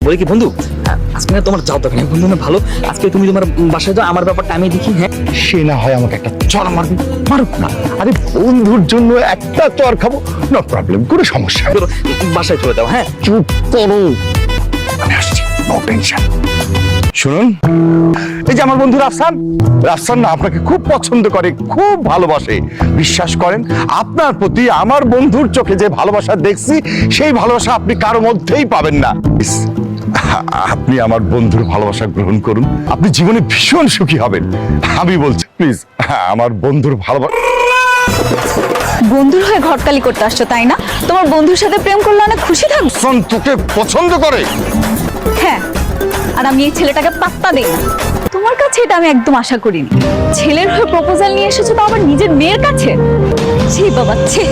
বলি কি বন্ধু, আজকে না তোমার যাও দরকার নেই বন্ধু, না ভালো আজকে তুমি তোমার বাসায় যাও, আমার ব্যাপারটা আমি দেখি। হ্যাঁ সে না হয় আমাকে একটা চর মারবে, মারুক না। আরে বন্ধুর জন্য একটা চর খাবো, নো প্রবলেম, কোনো সমস্যা নেই। চলো, বাসায় চলে যাও। হ্যাঁ চুপ করো, আমি আসছি, নো টেনশন। শুনুন, এই যে আমার বন্ধু রাফসান, রাফসান না আপনাকে খুব পছন্দ করে, খুব ভালোবাসে। বিশ্বাস করেন, আপনার প্রতি আমার বন্ধুর চোখে যে ভালোবাসা দেখছি, সেই ভালোবাসা আপনি কারো মধ্যেই পাবেন না। আপনি আমার বন্ধুর ভালোবাসা গ্রহণ করুন, আপনি জীবনে ভীষণ সুখী হবেন। আমি বলছি, প্লিজ আমার বন্ধুর ভালোবাসা। বন্ধুর হয়ে ঘটকালি করতে আসছো তাই না? তোমার বন্ধুর সাথে প্রেম করলে অনেক খুশি থাকবে। রাফসান তোকে পছন্দ করে। হ্যাঁ, আর আমি এই ছেলেটাকে পাত্তা দেই না। তোমার কাছে এটা আমি একদম আশা করিনি। ছেলের হয়ে প্রপোজাল নিয়ে এসেছো তো আবার নিজের মেয়ের কাছে। ছি বাবা ছি।